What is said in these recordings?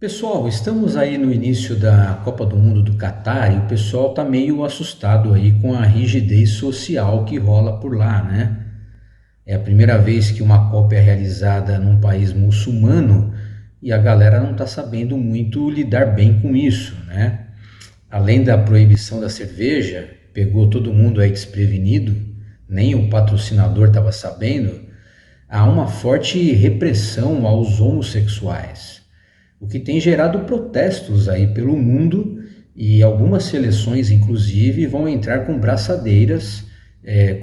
Pessoal, estamos aí no início da Copa do Mundo do Catar e o pessoal tá meio assustado aí com a rigidez social que rola por lá, né? É a primeira vez que uma Copa é realizada num país muçulmano e a galera não tá sabendo muito lidar bem com isso, né? Além da proibição da cerveja, pegou todo mundo aí desprevenido, nem o patrocinador estava sabendo, há uma forte repressão aos homossexuais, o que tem gerado protestos aí pelo mundo e algumas seleções, inclusive, vão entrar com braçadeiras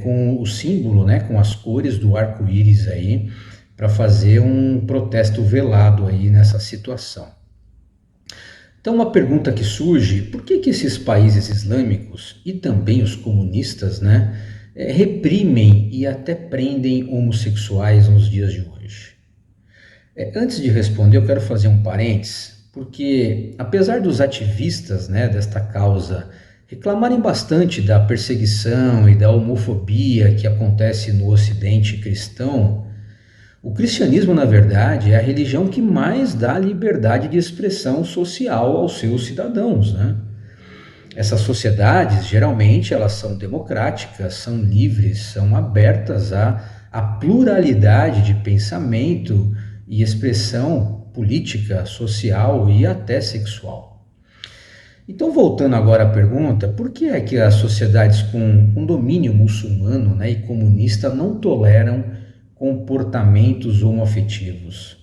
com o símbolo, né, com as cores do arco-íris aí, para fazer um protesto velado aí nessa situação. Então, uma pergunta que surge: por que esses países islâmicos e também os comunistas, né, reprimem e até prendem homossexuais nos dias de hoje? Antes de responder, eu quero fazer um parênteses, porque apesar dos ativistas, né, desta causa reclamarem bastante da perseguição e da homofobia que acontece no Ocidente cristão, o cristianismo, na verdade, é a religião que mais dá liberdade de expressão social aos seus cidadãos, né? Essas sociedades, geralmente, elas são democráticas, são livres, são abertas à pluralidade de pensamento e expressão política, social e até sexual. Então, voltando agora à pergunta, por que é que as sociedades com domínio muçulmano, né, e comunista não toleram comportamentos homoafetivos?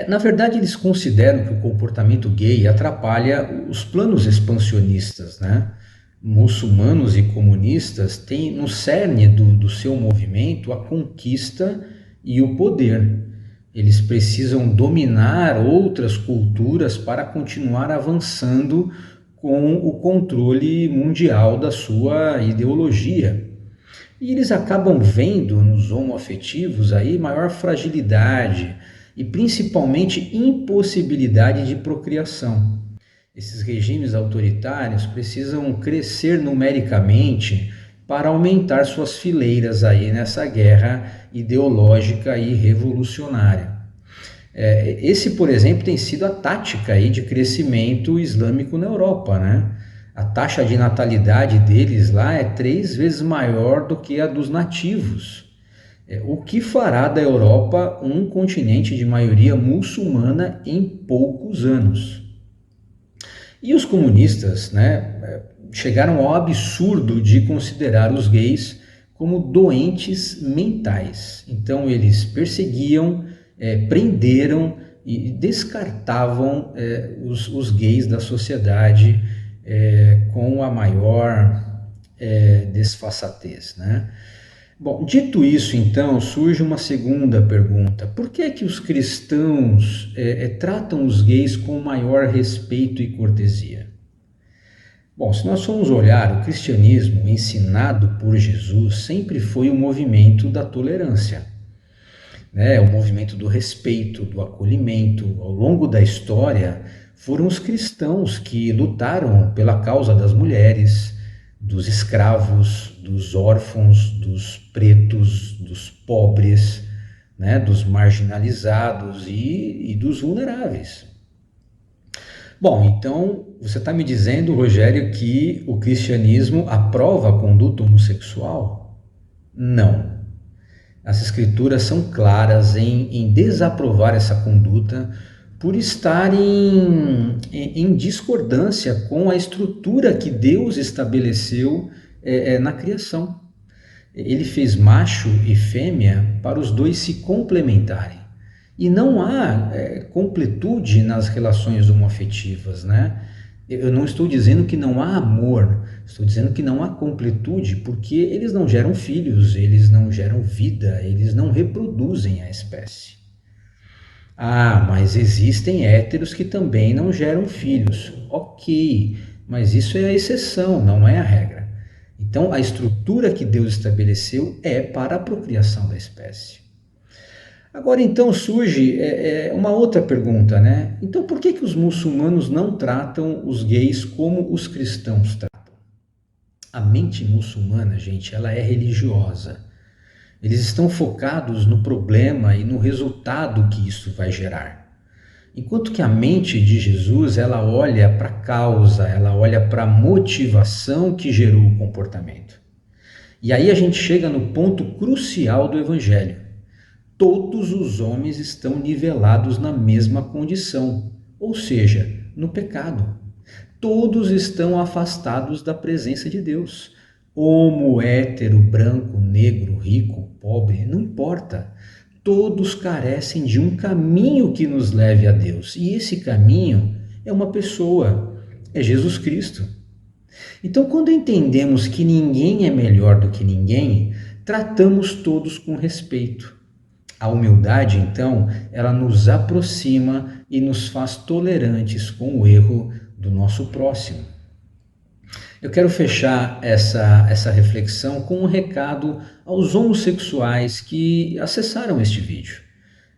Na verdade, eles consideram que o comportamento gay atrapalha os planos expansionistas, né? Muçulmanos e comunistas têm no cerne do seu movimento a conquista e o poder. Eles precisam dominar outras culturas para continuar avançando com o controle mundial da sua ideologia. E eles acabam vendo nos homoafetivos aí maior fragilidade e principalmente impossibilidade de procriação. Esses regimes autoritários precisam crescer numericamente para aumentar suas fileiras aí nessa guerra ideológica e revolucionária. Esse, por exemplo, tem sido a tática aí de crescimento islâmico na Europa, né? A taxa de natalidade deles lá é 3 vezes maior do que a dos nativos. O que fará da Europa um continente de maioria muçulmana em poucos anos? E os comunistas, né, chegaram ao absurdo de considerar os gays como doentes mentais. Então eles perseguiam, prenderam e descartavam os gays da sociedade com a maior desfaçatez, né? Bom, dito isso, então, surge uma segunda pergunta: por que é que os cristãos tratam os gays com maior respeito e cortesia? Bom, se nós formos olhar, o cristianismo ensinado por Jesus sempre foi o movimento da tolerância, né? O movimento do respeito, do acolhimento. Ao longo da história, foram os cristãos que lutaram pela causa das mulheres, dos escravos, dos órfãos, dos pretos, dos pobres, né? Dos marginalizados e dos vulneráveis. Bom, então você está me dizendo, Rogério, que o cristianismo aprova a conduta homossexual? Não. As escrituras são claras em desaprovar essa conduta por estar em discordância com a estrutura que Deus estabeleceu na criação. Ele fez macho e fêmea para os dois se complementarem. E não há completude nas relações homoafetivas, né? Eu não estou dizendo que não há amor, estou dizendo que não há completude, porque eles não geram filhos, eles não geram vida, eles não reproduzem a espécie. Ah, mas existem héteros que também não geram filhos. Ok, mas isso é a exceção, não é a regra. Então, a estrutura que Deus estabeleceu é para a procriação da espécie. Agora, então, surge uma outra pergunta, né? Então, por que os muçulmanos não tratam os gays como os cristãos tratam? A mente muçulmana, gente, ela é religiosa. Eles estão focados no problema e no resultado que isso vai gerar. Enquanto que a mente de Jesus, ela olha para a causa, ela olha para a motivação que gerou o comportamento. E aí a gente chega no ponto crucial do Evangelho. Todos os homens estão nivelados na mesma condição, ou seja, no pecado. Todos estão afastados da presença de Deus. Homo, hétero, branco, negro, rico, pobre, não importa. Todos carecem de um caminho que nos leve a Deus. E esse caminho é uma pessoa, é Jesus Cristo. Então, quando entendemos que ninguém é melhor do que ninguém, tratamos todos com respeito. A humildade, então, ela nos aproxima e nos faz tolerantes com o erro do nosso próximo. Eu quero fechar essa reflexão com um recado aos homossexuais que acessaram este vídeo.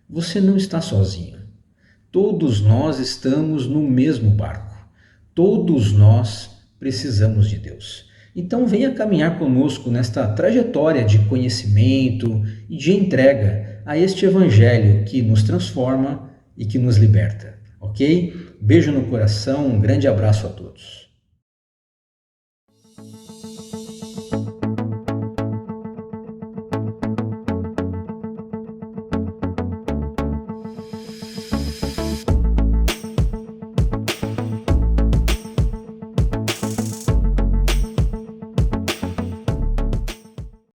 Você não está sozinho. Todos nós estamos no mesmo barco. Todos nós precisamos de Deus. Então venha caminhar conosco nesta trajetória de conhecimento e de entrega a este evangelho que nos transforma e que nos liberta, ok? Beijo no coração, um grande abraço a todos.